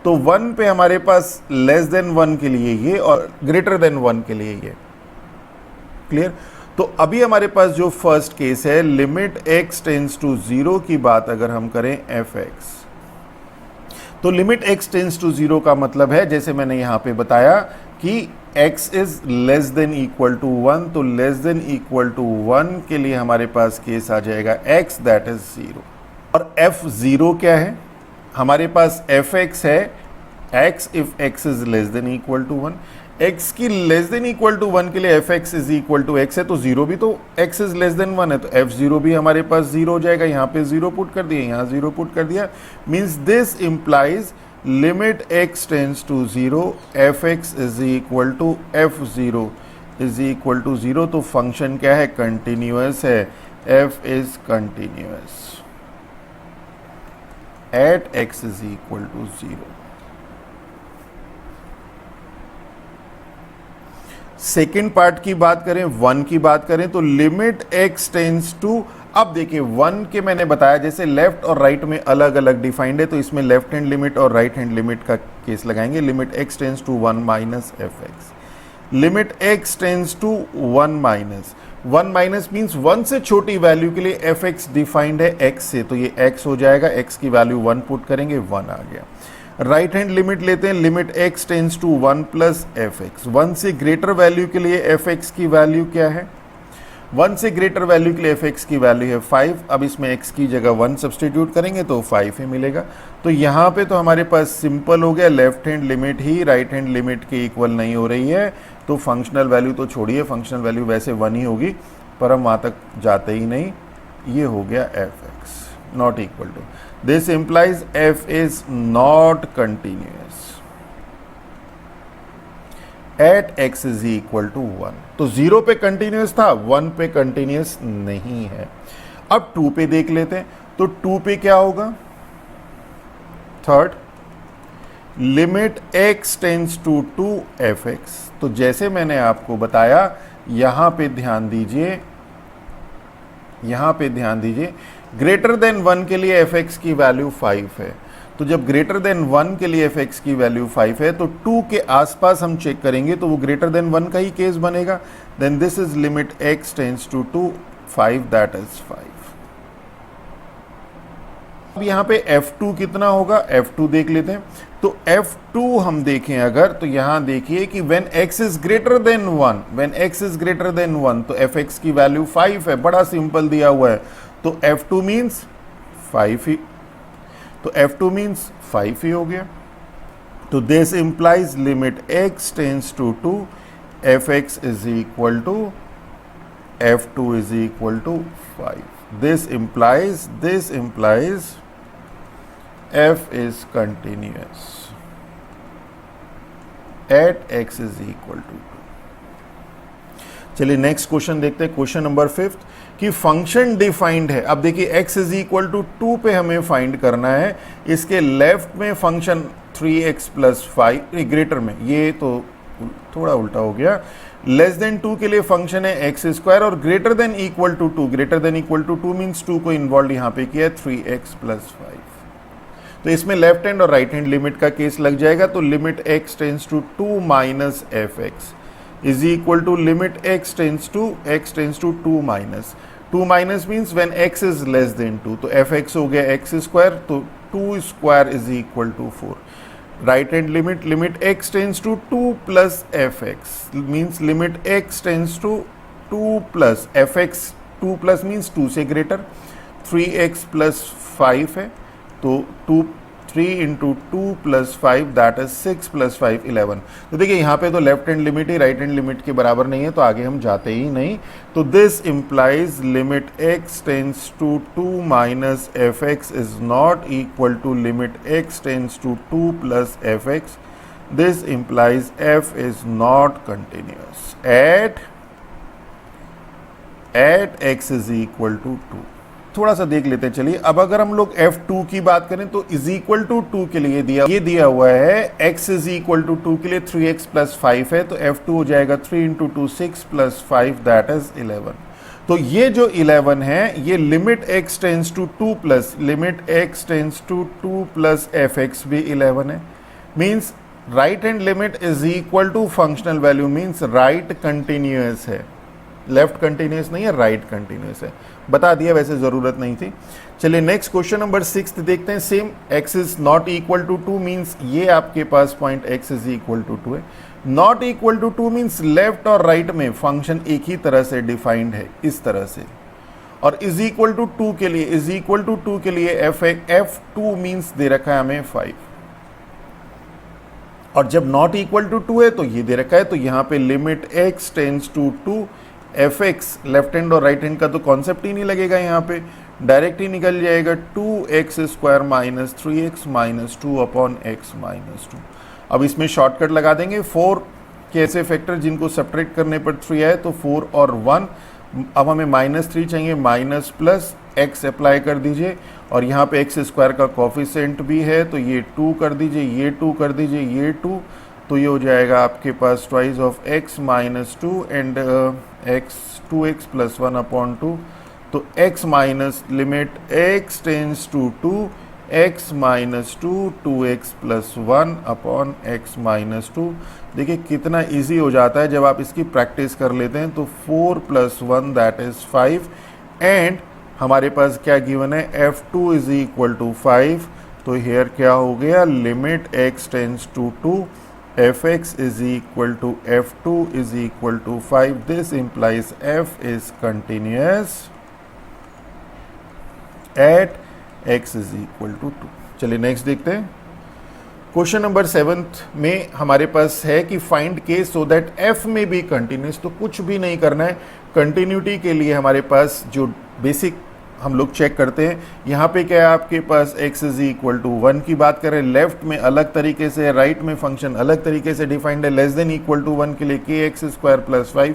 तो 1 पे हमारे पास लेस देन 1 के लिए ये और ग्रेटर देन 1 के लिए ये। क्लियर? तो अभी हमारे पास जो फर्स्ट केस है, लिमिट x टेंस टू 0 की बात अगर हम करें fx, तो लिमिट x टेंस टू 0 का मतलब है जैसे मैंने यहां पे बताया कि x is less than equal to 1, तो लेस देन इक्वल टू 1 के लिए हमारे पास केस आ जाएगा x दैट इज 0। और f0 क्या है? हमारे पास fx है x if x is less than equal to 1। x की लेस देन इक्वल टू 1 के लिए fx is equal to x है, तो 0 भी तो x इज लेस देन 1 है, तो f0 भी हमारे पास 0 हो जाएगा। यहाँ पे 0 पुट कर दिया, यहाँ 0 पुट कर दिया। Means this implies limit x tends to 0 fx is equal to f0 is equal to 0। तो फंक्शन क्या है? कंटिन्यूअस है। f is continuous at x is equal to 0। Second part की बात करें, 1 की बात करें, तो लिमिट x टेंस टू, अब देखिए 1 के मैंने बताया जैसे लेफ्ट और राइट में अलग अलग डिफाइंड है, तो इसमें लेफ्ट हैंड लिमिट और राइट हैंड लिमिट का केस लगाएंगे। Limit x tends to 1 minus fx, limit x tends to 1 minus means 1 से छोटी वैल्यू के लिए fx डिफाइंड है x से, तो ये x हो जाएगा। x की वैल्यू 1 पुट करेंगे, 1 आ गया। राइट हैंड लिमिट लेते हैं, limit x tends to 1 plus fx। 1 से ग्रेटर वैल्यू के लिए fx की वैल्यू क्या है? 1 से ग्रेटर वैल्यू के लिए fx की वैल्यू है 5। अब इसमें x की जगह 1 सब्सटीट्यूट करेंगे तो 5 ही मिलेगा। तो यहाँ पे तो हमारे पास सिंपल हो गया, लेफ्ट हैंड लिमिट ही राइट हैंड लिमिट के इक्वल नहीं हो रही है, तो फंक्शनल वैल्यू तो छोड़िए, फंक्शनल वैल्यू वैसे 1 ही होगी, पर हम वहाँ तक जाते ही नहीं। ये हो गया fx not equal to, this implies f is not continuous at x is equal to 1। तो 0 पे कंटिन्यूअस था, 1 पे कंटिन्यूअस नहीं है। अब 2 पे देख लेते हैं, तो 2 पे क्या होगा? Third, limit x tends to 2fx। तो जैसे मैंने आपको बताया, यहां पे ध्यान दीजिए, यहां पे ध्यान दीजिए, ग्रेटर देन 1 के लिए fx की वैल्यू 5 है। तो जब ग्रेटर देन 1 के लिए fx की वैल्यू 5 है, तो 2 के आसपास हम चेक करेंगे तो वो ग्रेटर देन 1 का ही केस बनेगा। Then this is limit x tends to 2 5 that is 5। अब यहाँ पे f2 कितना होगा? f2 देख लेते हैं। तो f2 हम देखें अगर, तो यहाँ देखिए कि when x is greater than 1, when x is greater than 1, तो fx की वैल्यू 5 है, बड़ा सिंपल दिया हुआ है, तो f2 मीन्स 5 ही, तो f2 मीन्स 5 ही हो गया। तो this implies limit x tends to 2 fx is equal to f2 is equal to 5। this implies f is continuous at x is equal to 2। चलिए नेक्स्ट क्वेश्चन देखते हैं, क्वेश्चन नंबर 5 कि function defined है। अब देखिए x इज इक्वल टू 2 पे हमें find करना है। इसके लेफ्ट में फंक्शन 3x प्लस 5 ग्रेटर में, ये तो थोड़ा उल्टा हो गया, लेस देन 2 के लिए फंक्शन है एक्स स्क्वायर और greater than equal to 2, greater than equal to 2 means 2 को इन्वॉल्व यहाँ पे किया है 3x प्लस 5। तो इसमें लेफ्ट हैंड और राइट हैंड लिमिट का केस लग जाएगा, तो limit x tends to 2 minus F x is equal to limit x tends to 2 minus 2 minus means when x is less than 2, तो एफ एक्स हो गया एक्स स्क्वायर, तो 2 square is equal to 4। Right hand limit x tends to 2 plus f x means limit x tends to 2 plus f x, 2 plus means 2 से greater, 3x plus 5 है, तो 3 into 2 plus 5 that is 6 plus 5 11। तो देखिए यहाँ पे तो left hand limit ही right hand limit के बराबर नहीं है, तो आगे हम जाते ही नहीं। तो this implies limit x tends to 2 minus F x is not equal to limit x tends to 2 plus f x. This implies f is not continuous at x is equal to 2। थोड़ा सा देख लेते हैं, चलिए। अब अगर हम लोग f2 की बात करें तो इज इक्वल टू 2 के लिए ये दिया हुआ है x इज इक्वल टू 2 के लिए 3x प्लस 5 है, तो f2 हो जाएगा 3 इंटू 2 6 प्लस 5 दैट इज 11। तो ये जो 11 है ये limit x tends to 2 plus limit x tends to 2 plus f x भी 11 है, means right hand limit is equal to functional value means right continuous है, लेफ्ट कंटिन्यूअस नहीं है, राइट कंटिन्यूअस है। बता दिया, वैसे जरूरत नहीं थी। चलिए नेक्स्ट क्वेश्चन नंबर 6 देखते हैं। Same x is not equal to 2 means ये आपके पास point x is equal to 2 है। Not equal to 2 means left और राइट में फंक्शन एक ही तरह से डिफाइंड है, इस तरह से। और इज इक्वल टू 2 के लिए f2 मीन्स दे रखा है हमें 5, और जब नॉट इक्वल टू 2 है तो ये दे रखा है, तो यहाँ पे limit x tends to 2 f x, left hand और राइट हैंड का तो कॉन्सेप्ट ही नहीं लगेगा, यहाँ पे डायरेक्ट ही निकल जाएगा 2x square minus 3x minus 2 upon x minus 2। अब इसमें शॉर्टकट लगा देंगे, 4 के ऐसे फैक्टर जिनको सब्ट्रैक्ट करने पर 3 आए, तो 4 और 1। अब हमें -3 चाहिए, माइनस प्लस x अप्लाई कर दीजिए, और यहाँ पे x स्क्वायर का कोफिशिएंट भी है, तो ये 2 कर दीजिए, ये 2 कर दीजिए, ये 2, तो ये हो जाएगा आपके पास twice of x minus 2 and x 2x plus 1 upon 2, तो x minus limit x tends to 2 x minus 2 2x plus 1 upon x minus 2। देखिए कितना इजी हो जाता है जब आप इसकी प्रैक्टिस कर लेते हैं। तो 4 प्लस 1 दैट इज 5 एंड हमारे पास क्या गिवन है, f2 इज इक्वल टू 5। तो हेयर क्या हो गया, limit x tends to 2 fx is equal to f2 is equal to 5. This implies f is continuous at x is equal to 2. चलिए next देखते हैं। क्वेश्चन नंबर 7 में हमारे पास है कि find k so that f may be continuous. तो कुछ भी नहीं करना है, कंटिन्यूटी के लिए हमारे पास जो बेसिक हम लोग चेक करते हैं, यहाँ पे क्या है आपके पास x इज इक्वल टू 1 की बात करें, लेफ्ट में अलग तरीके से, राइट में फंक्शन अलग तरीके से डिफाइंड है। लेस देन इक्वल टू 1 के लिए kx square plus 5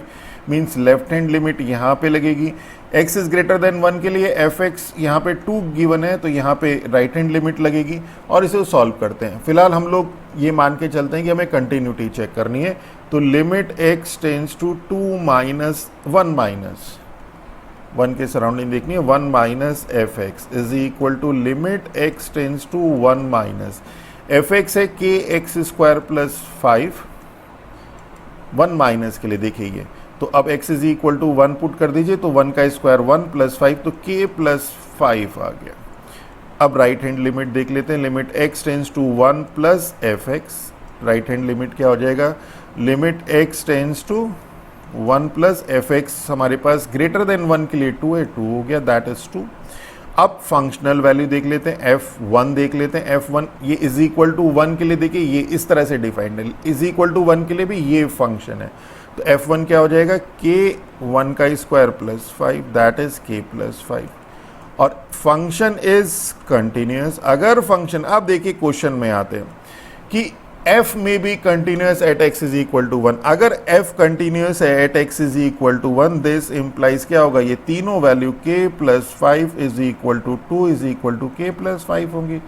means left hand limit यहाँ पे लगेगी। x इज ग्रेटर देन 1 के लिए fx यहाँ पे 2 गिवन है, तो यहाँ पे राइट हैंड लिमिट लगेगी, और इसे सॉल्व करते हैं। फिलहाल हम लोग ये मान के चलते हैं कि हमें कंटिन्यूटी चेक करनी है, तो limit x tends to 2 minus 1 minus 1 के सराउंडिंग देखनी है, 1 minus F x is equal to limit x tends to 1 minus F x है kx स्क्वायर प्लस 5, 1 माइनस के लिए देखिए ये, तो अब x is equal to 1 put कर दीजिए, तो 1 का स्क्वायर 1 प्लस 5, तो k प्लस 5 आ गया। अब राइट हैंड लिमिट देख लेते हैं, limit x tends to 1 plus f x, right hand limit क्या हो जाएगा, limit x tends to 1 plus f x हमारे पास ग्रेटर देन 1 के लिए 2 है, 2 हो गया दैट इज 2। अब फंक्शनल वैल्यू देख लेते हैं, f1 देख लेते हैं, f1 ये इज इक्वल टू 1 के लिए देखिए ये इस तरह से डिफाइंड है, इज इक्वल टू 1 के लिए भी ये फंक्शन है, तो f1 क्या हो जाएगा, k 1 का square plus 5 that is k plus 5, और फंक्शन इज कंटिन्यूअस। अगर फंक्शन, अब देखिए क्वेश्चन में आते हैं कि f may be continuous at x is equal to 1, अगर f कंटिन्यूअस है at x is equal to 1, this implies क्या होगा, ये तीनों value k plus 5 is equal to 2 is equal to k plus 5 होंगी,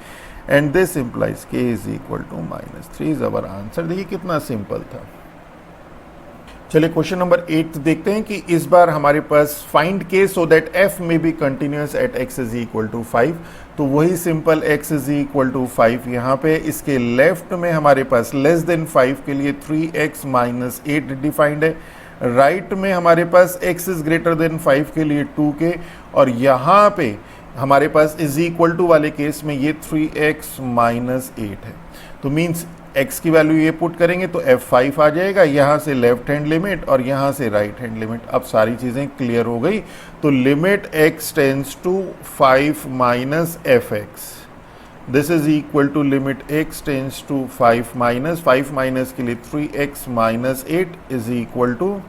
and this implies k is equal to -3 is our answer. देखिए कितना simple था। चलिए क्वेश्चन नंबर 8 देखते हैं कि इस बार हमारे पास find k so that f may be continuous at x is equal to 5। तो वही simple x is equal to 5, यहाँ पे इसके लेफ्ट में हमारे पास लेस देन 5 के लिए 3x माइनस 8 डिफाइंड है, राइट में हमारे पास x इज ग्रेटर देन 5 के लिए 2k, और यहाँ पे हमारे पास इज इक्वल टू वाले केस में ये 3x माइनस 8 है। तो मीन्स x की वैल्यू ये पुट करेंगे तो f5 आ जाएगा, यहाँ से लेफ्ट हैंड लिमिट और यहाँ से राइट हैंड लिमिट। अब सारी चीज़ें क्लियर हो गई। तो limit x tends to 5 minus fx, this is equal to limit x tends to 5 minus के लिए 3x minus 8 is equal to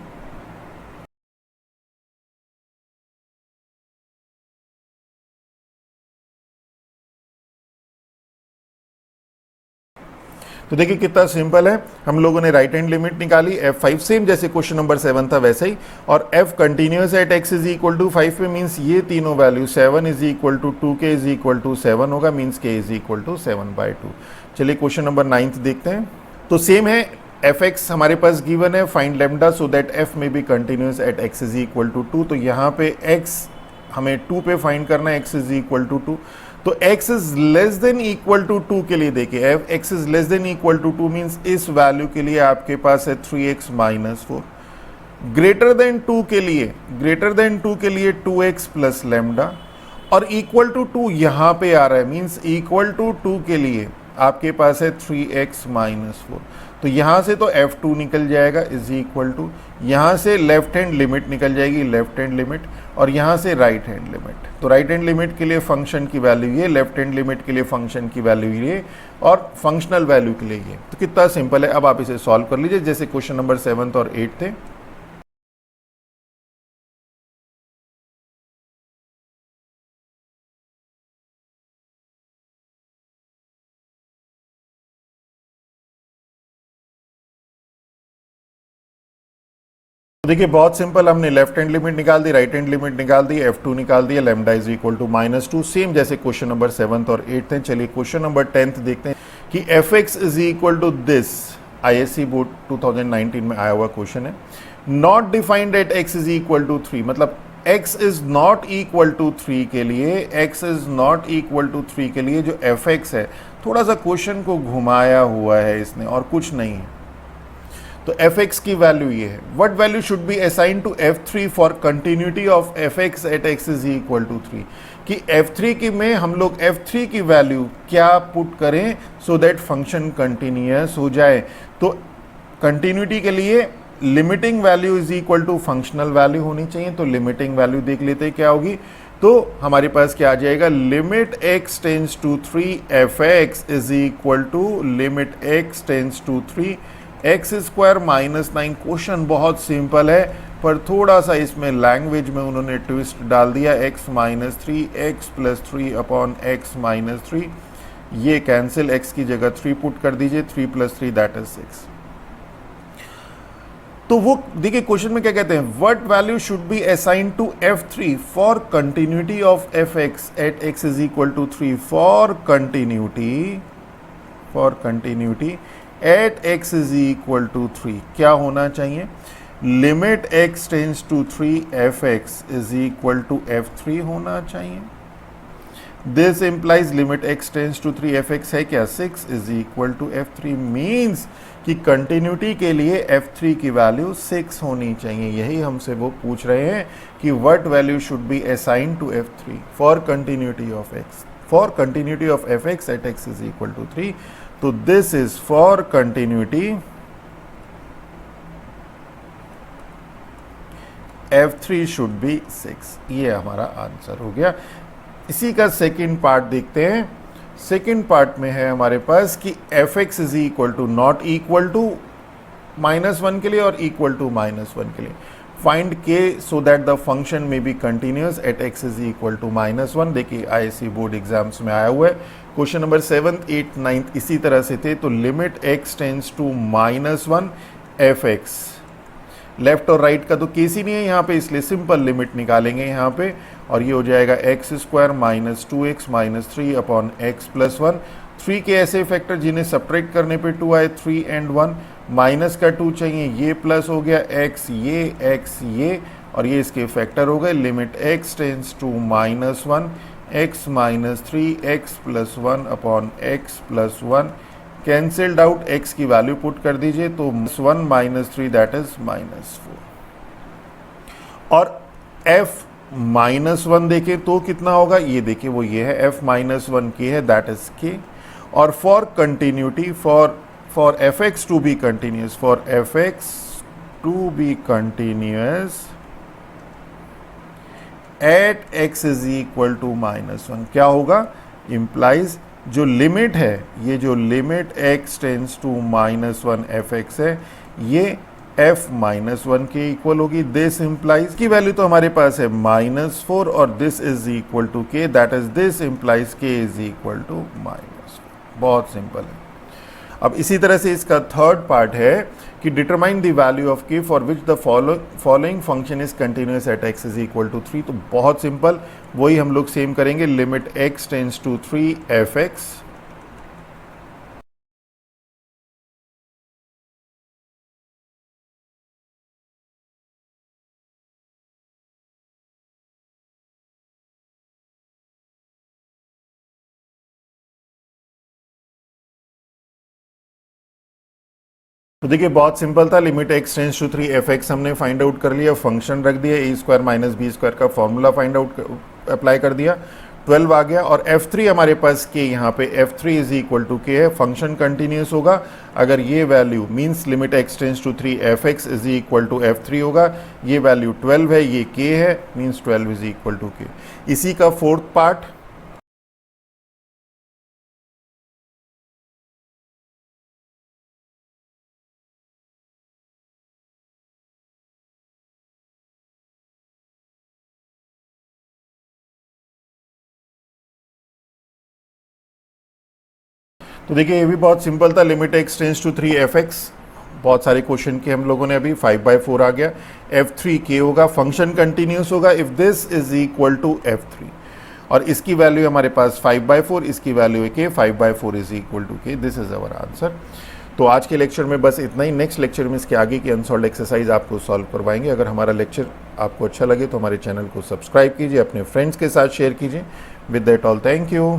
तो देखिए कितना सिंपल है। हम लोगों ने राइट हैंड लिमिट निकाली f5 सेम जैसे क्वेश्चन नंबर 7 था वैसे ही, और f continuous at x is equal to 5 पे मीन्स ये तीनों value 7 is equal to 2k is equal to 7 होगा, means k is equal to 7/2। चलिए क्वेश्चन नंबर 9 देखते हैं। तो सेम है, fx हमारे पास गिवन है, find lambda so that f may be continuous at x is equal to 2। तो यहाँ पे x हमें 2 पे फाइंड करना है, x इज इक्वल टू 2। तो x is less than equal to 2 के लिए देखिए, x is less than equal to 2 means इस वैल्यू के लिए आपके पास है 3x माइनस 4। ग्रेटर देन 2 के लिए 2x प्लस लैम्डा, और इक्वल टू 2 यहाँ पे आ रहा है, मीन्स इक्वल टू 2 के लिए आपके पास है 3x माइनस 4। तो यहाँ से तो f2 निकल जाएगा इज इक्वल टू, यहाँ से लेफ्ट हैंड लिमिट निकल जाएगी, लेफ्ट हैंड लिमिट, और यहाँ से राइट हैंड लिमिट। तो राइट हैंड लिमिट के लिए फंक्शन की वैल्यू ये, लेफ्ट हैंड लिमिट के लिए फंक्शन की वैल्यू ये, और फंक्शनल वैल्यू के लिए ये। तो कितना सिंपल है। अब आप इसे सॉल्व कर लीजिए जैसे क्वेश्चन नंबर 7 और 8 थे। देखिए बहुत सिंपल, हमने लेफ्ट हैंड लिमिट निकाल दी, राइट हैंड लिमिट निकाल दी, f2 निकाल दिया, lambda is equal to -2, same जैसे क्वेश्चन नंबर 7 और 8 थे। चलिए क्वेश्चन नंबर 10 देखते हैं कि fx is equal to this, ISC board 2019 में आया हुआ क्वेश्चन है। Not defined at x is equal to 3, मतलब x is not equal to 3 के लिए, x is not equal to 3 के लिए जो fx है, थोड़ा सा क्वेश्चन को घुमाया हुआ है इसने और कुछ नहीं है। तो fx की वैल्यू ये है, what value should be assign to f3 for continuity of fx at x is equal to 3, कि f3 की में हम लोग f3 की वैल्यू क्या पुट करें सो दैट फंक्शन कंटिन्यूअस हो जाए। तो कंटिन्यूटी के लिए limiting value is equal to functional value होनी चाहिए। तो लिमिटिंग वैल्यू देख लेते हैं क्या होगी। तो हमारे पास क्या आ जाएगा, limit x tends to 3 fx is equal to limit x tends to 3 x square minus 9। Question बहुत सिंपल है पर थोड़ा सा इसमें लैंग्वेज में उन्होंने ट्विस्ट डाल दिया, x minus 3 x plus 3 upon x minus 3, ये कैंसिल, x की जगह 3 पुट कर दीजिए, 3 प्लस 3 दैट इज 6। तो वो देखिए क्वेश्चन में क्या कहते हैं, what value should be assign to f3 for continuity of fx at x is equal to 3, for continuity at x is equal to 3 क्या होना चाहिए, limit x tends to 3 fx is equal to f3 होना चाहिए। This implies limit x tends to 3 fx है क्या, 6 is equal to f3, means कि continuity के लिए f3 की वैल्यू 6 होनी चाहिए। यही हमसे वो पूछ रहे हैं कि what value should be assign to f3 for continuity of x, for continuity of fx at x is equal to 3। तो this is for continuity f3 should be 6, ये हमारा आंसर हो गया। इसी का सेकंड पार्ट देखते हैं। सेकंड पार्ट में है हमारे पास कि fx is equal to not equal to -1 के लिए और इक्वल टू -1 के लिए, find k so that the function में be continuous at x is equal to -1। देखिए ISC बोर्ड एग्जाम्स में आया हुआ है, क्वेश्चन नंबर 7, 8, 9 इसी तरह से थे। तो limit x tends to -1 fx, left और राइट का तो केस ही नहीं है यहाँ पे, इसलिए सिंपल लिमिट निकालेंगे यहाँ पे, और ये हो जाएगा x square minus 2x minus 3 upon x plus 1। 3 के ऐसे फैक्टर जिन्हें सब्ट्रैक्ट करने पे 2 आए, 3 and 1, माइनस का 2 चाहिए, ये प्लस हो गया, x ये और ये इसके फैक्टर हो गए। Limit x tends to -1 x minus 3 x plus 1 upon x plus 1 cancelled out, x की वैल्यू पुट कर दीजिए तो 1 माइनस 3 दैट इज -4। और f -1 देखें तो कितना होगा, ये देखिए वो ये है, f -1 k है दैट इज k। और for continuity, for fx to be continuous, for fx to be continuous at x is equal to -1 क्या होगा, implies जो लिमिट है, ये जो limit x tends to -1 fx है, ये f -1 के इक्वल होगी। दिस इम्प्लाइज की वैल्यू तो हमारे पास है -4 और this is equal to k, that is this implies k is equal to -4। बहुत सिंपल है। अब इसी तरह से इसका थर्ड पार्ट है कि determine the value of k for which the following function is continuous at x is equal to 3। तो बहुत सिंपल, वही हम लोग सेम करेंगे। Limit x tends to 3 fx तो देखिए बहुत सिंपल था। Limit x tends to 3 fx हमने फाइंड आउट कर लिया, फंक्शन रख दिया, a square minus b square का फॉर्मूला फाइंड आउट अप्लाई कर दिया, 12 आ गया। और f3 हमारे पास k, यहाँ पे f3 is equal to k है, फंक्शन कंटिन्यूस होगा अगर ये value means limit x tends to 3 fx is equal to f3 होगा, ये वैल्यू 12 है, ये k है, मीन्स 12 इज इक्वल टू k। इसी का फोर्थ पार्ट, तो देखिए ये भी बहुत सिंपल था। Limit x tends to 3 fx, बहुत सारे क्वेश्चन के हम लोगों ने अभी 5/4 आ गया, f3 k होगा, फंक्शन कंटिन्यूस होगा if this is equal to f3 और इसकी वैल्यू हमारे पास 5/4, इसकी वैल्यू है k, 5/4 is equal to k। This is our answer. तो आज के लेक्चर में बस इतना ही। नेक्स्ट लेक्चर में इसके आगे की अनसॉल्व्ड एक्सरसाइज आपको सॉल्व करवाएंगे। अगर हमारा लेक्चर आपको अच्छा लगे तो हमारे चैनल को सब्सक्राइब कीजिए, अपने फ्रेंड्स के साथ शेयर कीजिए। With that all, thank you.